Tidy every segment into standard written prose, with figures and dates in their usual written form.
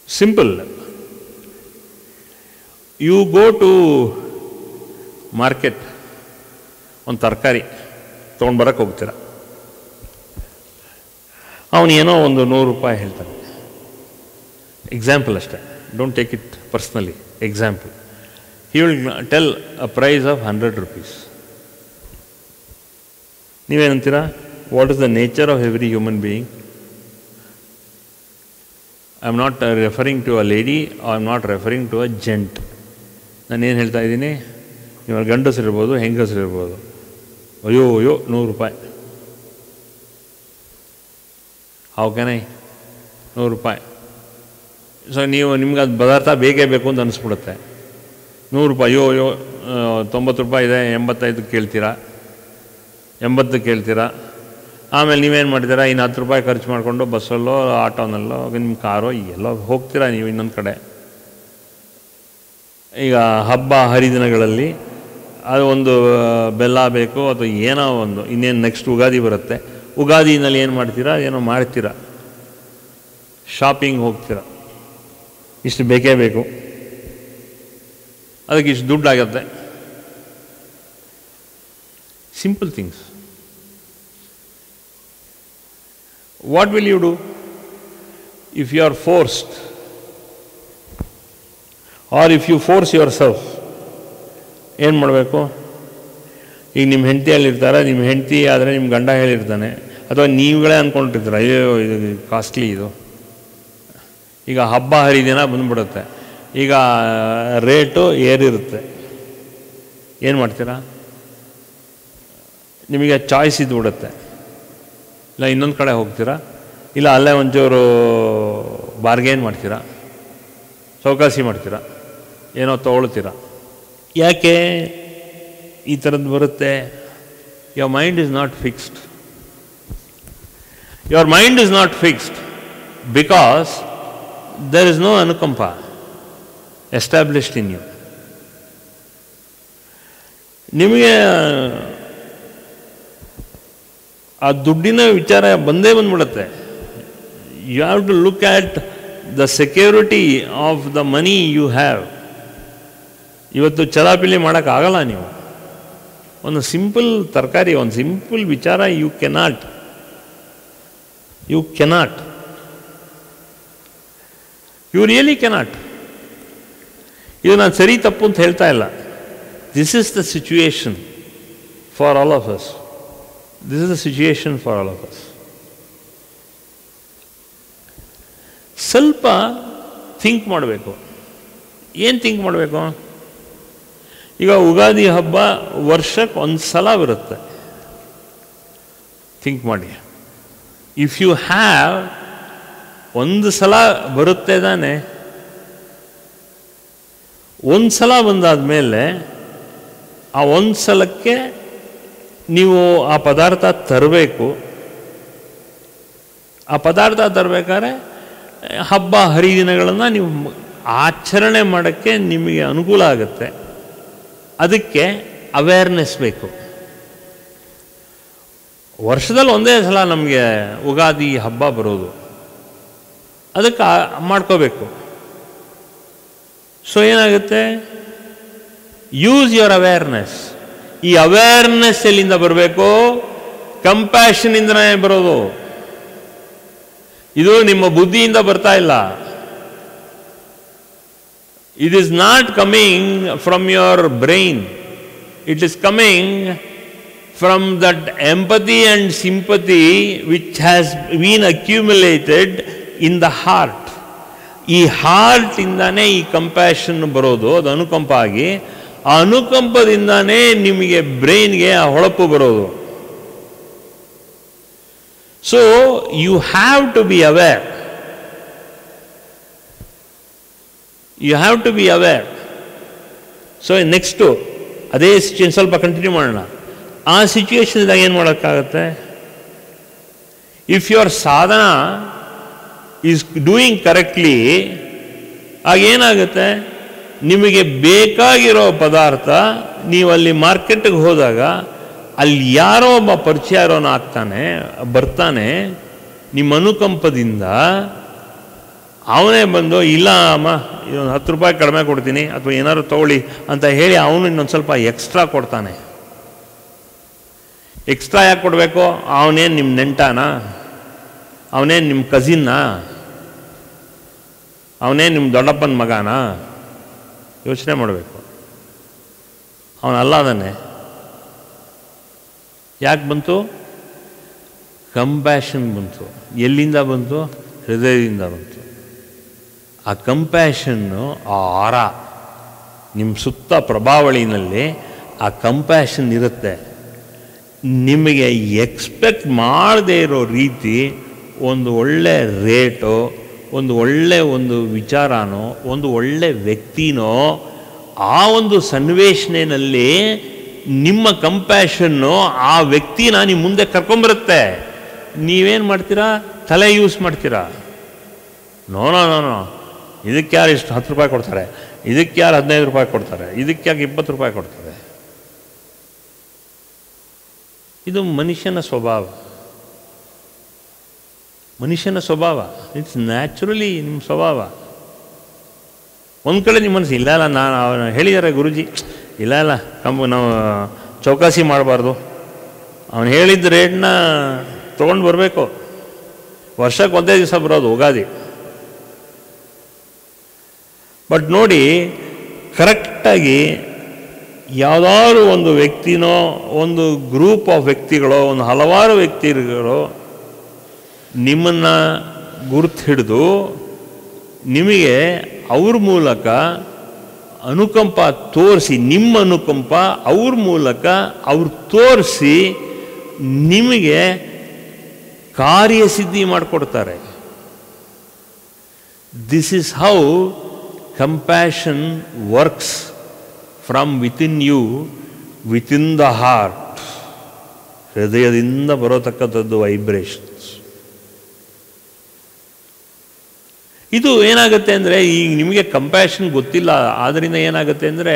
Simple. You go to market, ಒಂದು ತರಕಾರಿ ತೊಗೊಂಡು ಬರೋಕ್ಕೆ ಹೋಗ್ತೀರ. ಅವನೇನೋ ಒಂದು 100 ರೂಪಾಯಿ ಹೇಳ್ತಾನೆ. ಎಕ್ಸಾಂಪಲ್ ಅಷ್ಟೇ, don't take it personally, example. He will tell a price of 100 rupees. ನೀವೇನಂತೀರಾ? What is the nature of every human being? I am not referring to a lady, I am not referring to a gent. ನಾನೇನು ಹೇಳ್ತಾ ಇದ್ದೀನಿ, ನೀವು ಗಂಡಸರಿರ್ಬೋದು, ಹೆಂಗಸರಿರ್ಬೋದು. ಅಯ್ಯೋ 100 ರೂಪಾಯಿ, how can I? 100 ರೂಪಾಯಿ. So ನಿಮ್ಗೆ ಅದು ಪದಾರ್ಥ ಬೇಕೇ ಬೇಕು ಅಂತ ಅನಿಸ್ಬಿಡುತ್ತೆ. 100 ರೂಪಾಯಿ, ಅಯ್ಯೋ 90 ರೂಪಾಯಿ ಇದೆ, 85 ಕೇಳ್ತೀರಾ, 80 ಕೇಳ್ತೀರಾ. ಆಮೇಲೆ ನೀವೇನು ಮಾಡ್ತೀರಾ? ಇನ್ನು 10 ರೂಪಾಯಿ ಖರ್ಚು ಮಾಡಿಕೊಂಡು ಬಸ್ಸಲ್ಲೋ ಆಟೋನಲ್ಲೋ ನಿಮ್ಮ ಕಾರೋ ಎಲ್ಲೋ ಹೋಗ್ತೀರಾ ನೀವು ಇನ್ನೊಂದು ಕಡೆ. ಈಗ ಹಬ್ಬ ಹರಿದಿನಗಳಲ್ಲಿ ಅದು ಒಂದು ಬೆಲ್ಲ ಬೇಕು ಅಥವಾ ಏನೋ ಒಂದು, ಇನ್ನೇನು ನೆಕ್ಸ್ಟ್ ಯುಗಾದಿ ಬರುತ್ತೆ. ಯುಗಾದಿನಲ್ಲಿ ಏನು ಮಾಡ್ತೀರಾ? ಏನೋ ಮಾಡ್ತೀರಾ, ಶಾಪಿಂಗ್ ಹೋಗ್ತೀರಾ. ಇಷ್ಟು ಬೇಕೇ ಬೇಕು, ಅದಕ್ಕೆ ಇಷ್ಟು ದುಡ್ಡು ಆಗುತ್ತೆ. Simple things. What will you do if you are forced, or if you force yourself? ಏನು ಮಾಡಬೇಕು? ಈಗ ನಿಮ್ಮ ಹೆಂಡತಿ ಹೇಳಿರ್ತಾರೆ, ನಿಮ್ಮ ಹೆಂಡತಿ ಆದರೆ ನಿಮ್ಮ ಗಂಡ ಹೇಳಿರ್ತಾನೆ, ಅಥವಾ ನೀವುಗಳೇ ಅಂದ್ಕೊಂಡಿರ್ತೀರ ಅಯ್ಯೋ ಇದು ಕಾಸ್ಟ್ಲಿ ಇದು. ಈಗ ಹಬ್ಬ ಹರಿದಿನ ಬಂದುಬಿಡುತ್ತೆ, ಈಗ ರೇಟು ಏರಿರುತ್ತೆ. ಏನು ಮಾಡ್ತೀರಾ? ನಿಮಗೆ ಚಾಯ್ಸ್ ಇದ್ದುಬಿಡುತ್ತೆ. ಇಲ್ಲ ಇನ್ನೊಂದು ಕಡೆ ಹೋಗ್ತೀರಾ, ಇಲ್ಲ ಅಲ್ಲೇ ಒಂಚೂರು ಬಾರ್ಗೇನ್ ಮಾಡ್ತೀರಾ, ಚೌಕಾಸಿ ಮಾಡ್ತೀರಾ, ಏನೋ ತೊಗೊಳ್ತೀರಾ. ಯಾಕೆ ಈ ಥರದ್ದು ಬರುತ್ತೆ? Your mind is not fixed. Your mind is not fixed because there is no anukampa established in you. ನಿಮಗೆ ಆ ದುಡ್ಡಿನ ವಿಚಾರ ಬಂದೇ ಬಂದ್ಬಿಡುತ್ತೆ. You have to look at the security of the money you have. ಇವತ್ತು ಚಲಾಪಿಲಿ ಮಾಡೋಕ್ಕಾಗಲ್ಲ. ನೀವು ಒಂದು ಸಿಂಪಲ್ ತರಕಾರಿ, ಒಂದು ಸಿಂಪಲ್ ವಿಚಾರ you cannot. You really cannot. ಇದು ನಾನು ಸರಿ ತಪ್ಪು ಅಂತ ಹೇಳ್ತಾ ಇಲ್ಲ. This is the situation for all of us. ಸ್ವಲ್ಪ ಥಿಂಕ್ ಮಾಡಬೇಕು. ಏನು ಥಿಂಕ್ ಮಾಡಬೇಕು? ಈಗ ಯುಗಾದಿ ಹಬ್ಬ ವರ್ಷಕ್ಕೆ ಒಂದು ಸಲ ಬರುತ್ತೆ. ಥಿಂಕ್ ಮಾಡಿ. ಇಫ್ ಯು ಹ್ಯಾವ್, ಒಂದು ಸಲ ಬರುತ್ತೆ ತಾನೆ. ಒಂದು ಸಲ ಬಂದಾದ ಮೇಲೆ ಆ ಒಂದು ಸಲಕ್ಕೆ ನೀವು ಆ ಪದಾರ್ಥ ತರಬೇಕು. ಆ ಪದಾರ್ಥ ತರಬೇಕಾದ್ರೆ ಹಬ್ಬ ಹರಿದಿನಗಳನ್ನು ನೀವು ಆಚರಣೆ ಮಾಡೋಕ್ಕೆ ನಿಮಗೆ ಅನುಕೂಲ ಆಗುತ್ತೆ. ಅದಕ್ಕೆ ಅವೇರ್ನೆಸ್ ಬೇಕು. ವರ್ಷದಲ್ಲಿ ಒಂದೇ ಸಲ ನಮಗೆ ಯುಗಾದಿ ಹಬ್ಬ ಬರೋದು, ಅದಕ್ಕೆ ಮಾಡ್ಕೋಬೇಕು. ಸೊ ಏನಾಗುತ್ತೆ? Use your awareness. ಈ ಅವೇರ್ನೆಸ್ ಎಲ್ಲಿಂದ ಬರಬೇಕು? ಕಂಪ್ಯಾಷನಿಂದನೇ ಬರೋದು. ಇದು ನಿಮ್ಮ ಬುದ್ಧಿಯಿಂದ ಬರ್ತಾ ಇಲ್ಲ. It is not coming from your brain. It is coming from that empathy and sympathy which has been accumulated in the heart. ಈ ಹಾರ್ಟ್ ಇಂದಾನೇ ಈ ಕಂಪ್ಯಾಷನ್ ಬರೋದು, ಅದು ಅನುಕಂಪ ಆಗಿ, ಆ ಅನುಕಂಪದಿಂದಾನೇ ನಿಮಗೆ ಬ್ರೈನ್ಗೆ ಆ ಹೊಳಪು ಬರೋದು. So you have to be aware. So next ಅದೇ ಸಿಚುಯೇಷನ್ ಸ್ವಲ್ಪ ಕಂಟಿನ್ಯೂ ಮಾಡೋಣ. ಆ ಸಿಚುಯೇಷನ್ದಾಗ ಏನು ಮಾಡೋಕ್ಕಾಗತ್ತೆ? If your sadhana is doing correctly, ಆಗೇನಾಗುತ್ತೆ? ನಿಮಗೆ ಬೇಕಾಗಿರೋ ಪದಾರ್ಥ ನೀವು ಅಲ್ಲಿ ಮಾರ್ಕೆಟ್ಗೆ ಹೋದಾಗ ಅಲ್ಲಿ ಯಾರೋ ಒಬ್ಬ ಪರಿಚಯ ಇರೋನು ಬರ್ತಾನೆ. ನಿಮ್ಮ ಅನುಕಂಪದಿಂದ ಅವನೇ ಬಂದು ಇಲ್ಲ ಅಮ್ಮ ಇದೊಂದು 10 ರೂಪಾಯಿ ಕಡಿಮೆ ಕೊಡ್ತೀನಿ ಅಥವಾ ಏನಾದ್ರು ತೊಗೊಳ್ಳಿ ಅಂತ ಹೇಳಿ ಅವನು ಇನ್ನೊಂದು ಸ್ವಲ್ಪ ಎಕ್ಸ್ಟ್ರಾ ಕೊಡ್ತಾನೆ. ಎಕ್ಸ್ಟ್ರಾ ಯಾಕೆ ಕೊಡಬೇಕು? ಅವನೇನು ನಿಮ್ಮ ನೆಂಟಾನ? ಅವನೇನು ನಿಮ್ಮ ಕಸಿನ್ನ? ಅವನೇನು ನಿಮ್ಮ ದೊಡ್ಡಪ್ಪನ ಮಗನ? ಯೋಚನೆ ಮಾಡಬೇಕು. ಅವನಲ್ಲ ಅದನ್ನೇ. ಯಾಕೆ ಬಂತು? ಕಂಪ್ಯಾಷನ್ ಬಂತು. ಎಲ್ಲಿಂದ ಬಂತು? ಹೃದಯದಿಂದ ಬಂತು. ಆ ಕಂಪ್ಯಾಷನ್ನು, ಆ ಆರ ನಿಮ್ಮ ಸುತ್ತ ಪ್ರಭಾವಳಿನಲ್ಲಿ ಆ ಕಂಪ್ಯಾಷನ್ ಇರುತ್ತೆ. ನಿಮಗೆ ಎಕ್ಸ್ಪೆಕ್ಟ್ ಮಾಡದೇ ಇರೋ ರೀತಿ ಒಂದು ಒಳ್ಳೆ ರೇಟೋ, ಒಂದು ಒಳ್ಳೆ ವಿಚಾರನೋ, ಒಂದು ಒಳ್ಳೆ ವ್ಯಕ್ತಿನೋ ಆ ಒಂದು ಸನ್ನಿವೇಶನಲ್ಲಿ ನಿಮ್ಮ ಕಂಪ್ಯಾಷನ್ನು ಆ ವ್ಯಕ್ತಿನ ನಿಮ್ಮ ಮುಂದೆ ಕರ್ಕೊಂಬರುತ್ತೆ. ನೀವೇನು ಮಾಡ್ತೀರಾ? ತಲೆ ಯೂಸ್ ಮಾಡ್ತೀರಾ. ನೋ ನೋ ನೋ ನೋ, ಇದಕ್ಕೆ ಯಾರು ಇಷ್ಟು 10 ರೂಪಾಯಿ ಕೊಡ್ತಾರೆ, ಇದಕ್ಕೆ ಯಾರು 15 ರೂಪಾಯಿ ಕೊಡ್ತಾರೆ, ಇದಕ್ಕೆ ಯಾಕೆ 20 ರೂಪಾಯಿ ಕೊಡ್ತಾರೆ? ಇದು ಮನುಷ್ಯನ ಸ್ವಭಾವ. ಮನುಷ್ಯನ ಸ್ವಭಾವ. ಇಟ್ಸ್ ನ್ಯಾಚುರಲಿ ನಿಮ್ಮ ಸ್ವಭಾವ. ಒಂದು ಕಡೆ ನಿಮ್ಮ ಮನಸ್ಸು ಇಲ್ಲ ನಾನು ಹೇಳಿದ್ದಾರೆ ಗುರುಜಿ, ಇಲ್ಲ ನಾವು ಚೌಕಾಸಿ ಮಾಡಬಾರ್ದು, ಅವನು ಹೇಳಿದ ರೇಟ್ನ ತೊಗೊಂಡು ಬರಬೇಕು. ವರ್ಷಕ್ಕೆ ಒಂದೇ ದಿವಸ ಬರೋದು ಯುಗಾದಿ. ಬಟ್ ನೋಡಿ, ಕರೆಕ್ಟಾಗಿ ಯಾವುದಾದ್ರು ಒಂದು ವ್ಯಕ್ತಿನೋ, ಒಂದು ಗ್ರೂಪ್ ಆಫ್ ವ್ಯಕ್ತಿಗಳೋ, ಒಂದು ಹಲವಾರು ವ್ಯಕ್ತಿಗಳು ನಿಮ್ಮನ್ನು ಗುರುತು ಹಿಡಿದು ನಿಮಗೆ ಅವ್ರ ಮೂಲಕ ಅನುಕಂಪ ತೋರಿಸಿ, ನಿಮ್ಮ ಅನುಕಂಪ ಅವ್ರ ಮೂಲಕ ಅವ್ರು ತೋರಿಸಿ ನಿಮಗೆ ಕಾರ್ಯಸಿದ್ಧಿ ಮಾಡಿಕೊಡ್ತಾರೆ. This is how compassion works from within you, within the heart. ಹೃದಯದಿಂದ ಬರೋತಕ್ಕಂಥದ್ದು ವೈಬ್ರೇಷನ್ಸ್. ಇದು ಏನಾಗುತ್ತೆ ಅಂದರೆ, ಈಗ ನಿಮಗೆ ಕಂಪ್ಯಾಷನ್ ಗೊತ್ತಿಲ್ಲ, ಆದ್ದರಿಂದ ಏನಾಗುತ್ತೆ ಅಂದರೆ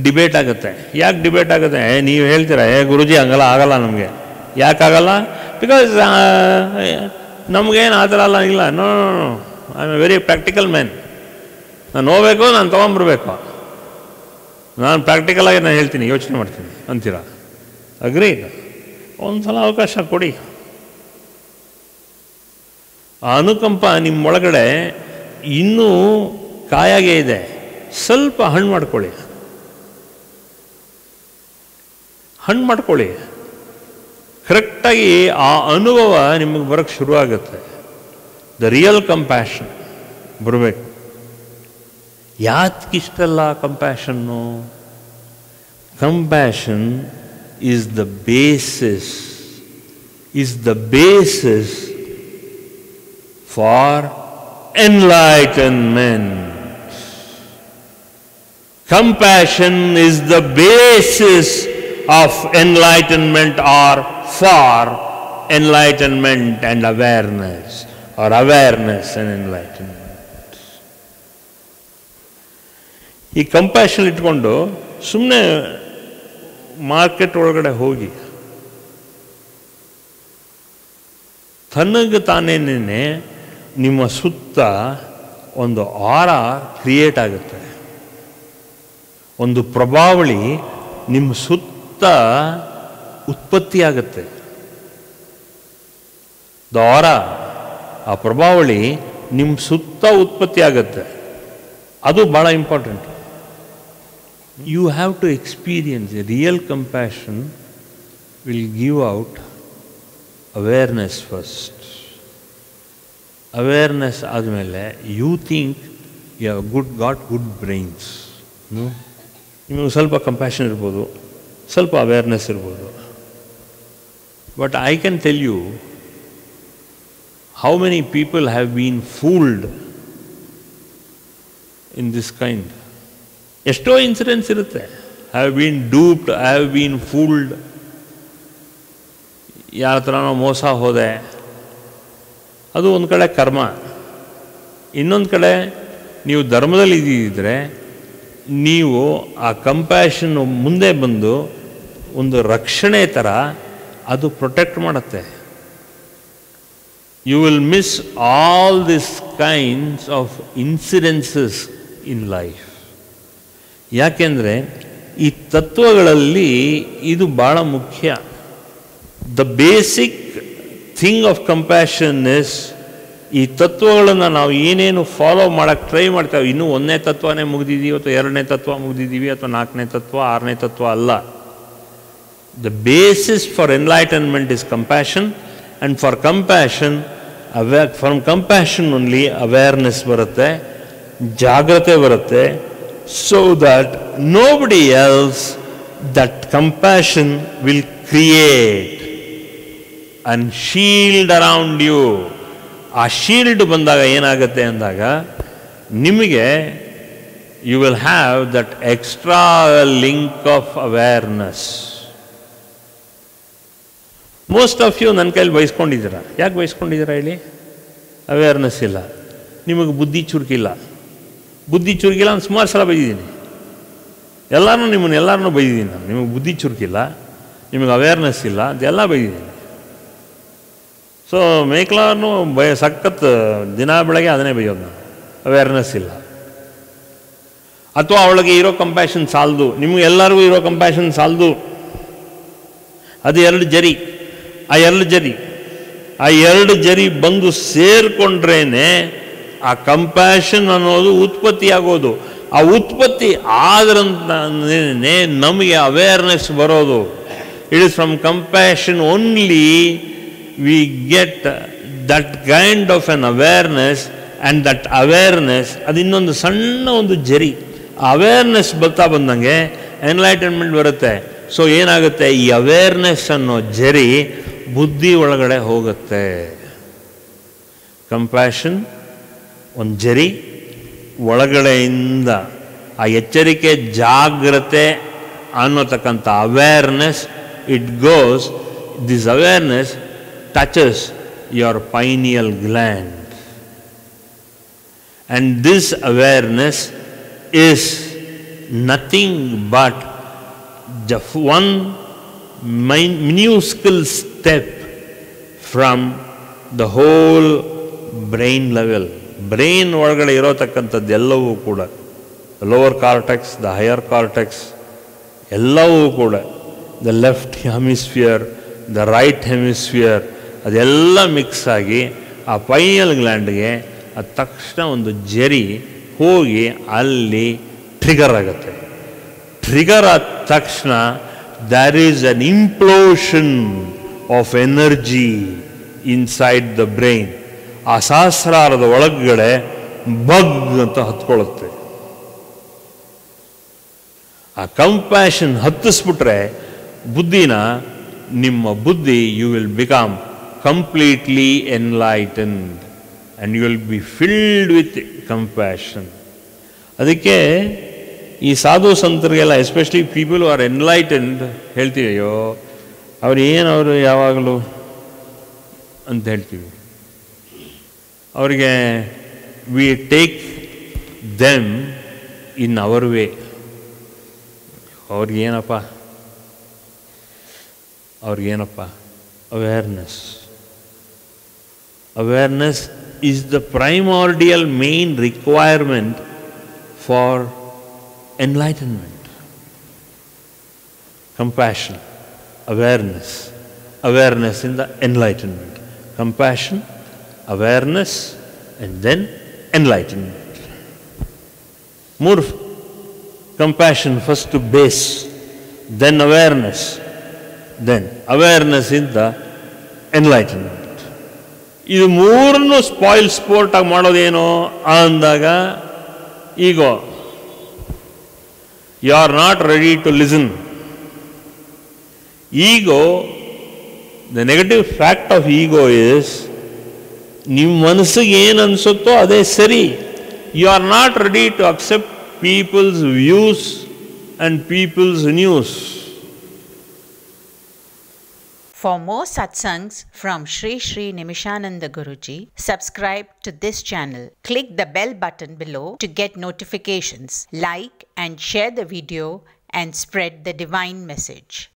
ಡಿಬೇಟ್ ಆಗುತ್ತೆ. ಯಾಕೆ ಡಿಬೇಟ್ ಆಗುತ್ತೆ? ನೀವು ಹೇಳ್ತೀರಾ ಗುರುಜಿ ಹಂಗಲ್ಲ, ಆಗಲ್ಲ ನಮಗೆ. ಯಾಕಾಗಲ್ಲ? ಬಿಕಾಸ್ ನಮಗೇನು ಆ ಥರ ಅಲ್ಲ. ಇಲ್ಲ, no I am a very practical man. ನಾನು ಹೋಗ್ಬೇಕು, ನಾನು ತೊಗೊಂಬರ್ಬೇಕು, ನಾನು ಪ್ರಾಕ್ಟಿಕಲಾಗಿ ನಾನು ಹೇಳ್ತೀನಿ, ಯೋಚನೆ ಮಾಡ್ತೀನಿ ಅಂತೀರಾ. ಅಗ್ರಿ? ಒಂದು ಸಲ ಅವಕಾಶ ಕೊಡಿ. ಆ ಅನುಕಂಪ ನಿಮ್ಮೊಳಗಡೆ ಇನ್ನೂ ಕಾಯಾಗೆ ಇದೆ, ಸ್ವಲ್ಪ ಹಣ್ಣು ಮಾಡ್ಕೊಳ್ಳಿ. ಹಣ್ಣು ಮಾಡ್ಕೊಳ್ಳಿ. ಕರೆಕ್ಟಾಗಿ ಆ ಅನುಭವ ನಿಮಗೆ ಬರೋಕ್ಕೆ ಶುರುವಾಗುತ್ತೆ. ದ ರಿಯಲ್ ಕಂಪ್ಯಾಷನ್ ಬರಬೇಕು. ಯಾತಕ್ಕಿಷ್ಟಲ್ಲ compassion? Compassion is the basis for enlightenment. Compassion is the basis of enlightenment, or for enlightenment and awareness, or awareness and enlightenment. ಈ ಕಂಪ್ಯಾಷನ್ ಇಟ್ಕೊಂಡು ಸುಮ್ಮನೆ ಮಾರ್ಕೆಟ್ ಒಳಗಡೆ ಹೋಗಿ ತನಗೆ ತಾನೇನೇ ನಿಮ್ಮ ಸುತ್ತ ಒಂದು ಆರ ಕ್ರಿಯೇಟ್ ಆಗುತ್ತೆ. ಒಂದು ಪ್ರಭಾವಳಿ ನಿಮ್ಮ ಸುತ್ತ ಉತ್ಪತ್ತಿ ಆಗುತ್ತೆ. ದ ಆರ, ಆ ಪ್ರಭಾವಳಿ ನಿಮ್ಮ ಸುತ್ತ ಉತ್ಪತ್ತಿ ಆಗುತ್ತೆ. ಅದು ಭಾಳ important. You have to experience. Real compassion will give out awareness first. Awareness ಆದಮೇಲೆ you think you have got good brains. ನಿಮಗೆ ಸ್ವಲ್ಪ ಕಂಪ್ಯಾಷನ್ ಇರ್ಬೋದು, ಸ್ವಲ್ಪ ಅವೇರ್ನೆಸ್ ಇರ್ಬೋದು. But I can tell you how many people have been fooled in this kind. ಎಷ್ಟೋ incidence ಇರುತ್ತೆ. Have been duped, have been fooled. ಯಾರ ಥರನೋ ಮೋಸ ಹೋದೆ. ಅದು ಒಂದು ಕಡೆ ಕರ್ಮ. ಇನ್ನೊಂದು ಕಡೆ ನೀವು ಧರ್ಮದಲ್ಲಿ ಇದ್ದಿದ್ದರೆ ನೀವು ಆ ಕಂಪ್ಯಾಷನ್ ಮುಂದೆ ಬಂದು ಒಂದು ರಕ್ಷಣೆ ಥರ ಅದು ಪ್ರೊಟೆಕ್ಟ್ ಮಾಡುತ್ತೆ. You will miss all this kinds of incidences in life. ಯಾಕೆಂದರೆ ಈ ತತ್ವಗಳಲ್ಲಿ ಇದು ಭಾಳ ಮುಖ್ಯ. The basic thing of compassion is, ಈ ತತ್ವಗಳನ್ನು ನಾವು ಏನೇನು ಫಾಲೋ ಮಾಡೋಕ್ಕೆ ಟ್ರೈ ಮಾಡ್ತೇವೆ, ಇನ್ನೂ 1ನೇ ತತ್ವನೇ ಮುಗಿದಿದ್ದೀವಿ ಅಥವಾ 2ನೇ ತತ್ವ ಮುಗಿದಿದ್ದೀವಿ ಅಥವಾ 4ನೇ ತತ್ವ 6ನೇ ತತ್ವ ಅಲ್ಲ. The basis for enlightenment is compassion, and for compassion from compassion only awareness ಬರುತ್ತೆ, ಜಾಗ್ರತೆ ಬರುತ್ತೆ. So that nobody else, that compassion will create and shield around you. ಆ ಶೀಲ್ಡ್ ಬಂದಾಗ ಏನಾಗುತ್ತೆ ಅಂದಾಗ ನಿಮಗೆ you will have that extra link of awareness. Most of you ನನ್ನ ಕೈಲಿ ಬಯಸ್ಕೊಂಡಿದ್ದೀರಾ. ಯಾಕೆ ಬಯಸ್ಕೊಂಡಿದ್ದೀರಾ ಹೇಳಿ? ಅವೇರ್ನೆಸ್ ಇಲ್ಲ, ನಿಮಗೆ ಬುದ್ಧಿ ಚುರುಕಿಲ್ಲ. ಬುದ್ಧಿ ಚುರುಕಿಲ್ಲ ಅಂತ ಸುಮಾರು ಸಲ ಬೈದಿದ್ದೀನಿ. ಎಲ್ಲರನ್ನೂ ಬೈದಿದ್ದೀನಿ ನಾನು. ನಿಮಗೆ ಬುದ್ಧಿ ಚುರುಕಿಲ್ಲ, ನಿಮಗೆ ಅವೇರ್ನೆಸ್ ಇಲ್ಲ ಅದೆಲ್ಲ ಬೈದಿದ್ದೀನಿ. ಸೊ ಮೇಕ್ಲಾರ್ನು ಸಖತ್ ದಿನ ಬೆಳಗ್ಗೆ ಅದನ್ನೇ ಬೈಯೋದು ನಾನು, ಅವೇರ್ನೆಸ್ ಇಲ್ಲ. ಅಥವಾ ಅವಳಿಗೆ ಇರೋ ಕಂಪ್ಯಾಷನ್ ಸಾಲದು, ನಿಮಗೆ ಎಲ್ಲರಿಗೂ ಇರೋ ಕಂಪ್ಯಾಷನ್ ಸಾಲದು. ಅದು 2 ಜರಿ. ಆ 2 ಜರಿ ಬಂದು ಸೇರಿಕೊಂಡ್ರೇನೆ ಆ ಕಂಪ್ಯಾಷನ್ ಅನ್ನೋದು ಉತ್ಪತ್ತಿ ಆಗೋದು. ಆ ಉತ್ಪತ್ತಿ ಆದ್ರಂತಾನೇ ನಮಗೆ ಅವೇರ್ನೆಸ್ ಬರೋದು. It is from compassion only we get that kind of N awareness, and that awareness ಅದು ಇನ್ನೊಂದು ಸಣ್ಣ ಒಂದು ಜರಿ. ಅವೇರ್ನೆಸ್ ಬರ್ತಾ ಬಂದಂಗೆ ಎನ್ಲೈಟನ್ಮೆಂಟ್ ಬರುತ್ತೆ. ಸೊ ಏನಾಗುತ್ತೆ, ಈ ಅವೇರ್ನೆಸ್ ಅನ್ನೋ ಜರಿ ಬುದ್ಧಿ ಒಳಗಡೆ ಹೋಗುತ್ತೆ. ಕಂಪ್ಯಾಷನ್ ಒಂದು ಜರಿ ಒಳಗಡೆಯಿಂದ ಆ ಎಚ್ಚರಿಕೆ, ಜಾಗ್ರತೆ ಅನ್ನೋತಕ್ಕಂಥ awareness, it goes, this awareness touches your pineal gland, and this awareness is nothing but one minuscule step from the whole brain level. Brain ಒಳಗಡೆ ಇರೋತಕ್ಕಂಥದ್ದೆಲ್ಲವೂ ಕೂಡ, lower cortex, the higher cortex, ಎಲ್ಲವೂ ಕೂಡ, the left hemisphere, the right hemisphere, ಅದೆಲ್ಲ mix ಆಗಿ ಆ pineal ಗ್ಲ್ಯಾಂಡ್ಗೆ ಅದು ತಕ್ಷಣ ಒಂದು ಜರಿ ಹೋಗಿ ಅಲ್ಲಿ ಟ್ರಿಗರ್ ಆಗುತ್ತೆ. ಟ್ರಿಗರ್ ಆದ ತಕ್ಷಣ there is an implosion of energy inside the brain. ಆ ಸಹಸ್ರಾರದ ಒಳಗಡೆ ಬಗ್ ಅಂತ ಹತ್ಕೊಳ್ಳುತ್ತೆ. ಆ ಕಂಪ್ಯಾಷನ್ ಹತ್ತಿಸ್ಬಿಟ್ರೆ ಬುದ್ಧಿನ, ನಿಮ್ಮ ಬುದ್ಧಿ, you will become completely enlightened and you will be filled with compassion. ಅದಕ್ಕೆ ಈ ಸಾಧು ಸಂತರಿಗೆಲ್ಲ, especially people who are enlightened, ಹೇಳ್ತೀವಿ ಅಯ್ಯೋ ಅವರು ಯಾವಾಗಲೂ ಅಂತ ಹೇಳ್ತೀವಿ. ಅವರಿಗೆ we take them in our way. ಅವ್ರಿಗೇನಪ್ಪ awareness is the primordial main requirement for enlightenment. Compassion, awareness in the enlightenment. Compassion, awareness, and then enlightenment. More compassion first to base, then awareness in the enlightenment. ಇದು ಮೂರನ್ನು sport ಆಗಿ ಮಾಡೋದೇನು ಅಂದಾಗ, ego you are not ready to listen. Ego, the negative fact of ego is, ನಿಮ್ಮ ಮನಸ್ಸಿಗೆ ಏನು ಅನಿಸುತ್ತೋ ಅದೇ ಸರಿ. You are not ready to accept people's views and people's news. For more satsangs from Sri Sri Nimishananda Guruji, subscribe to this channel. Click the bell button below to get notifications. Like and share the video and spread the divine message.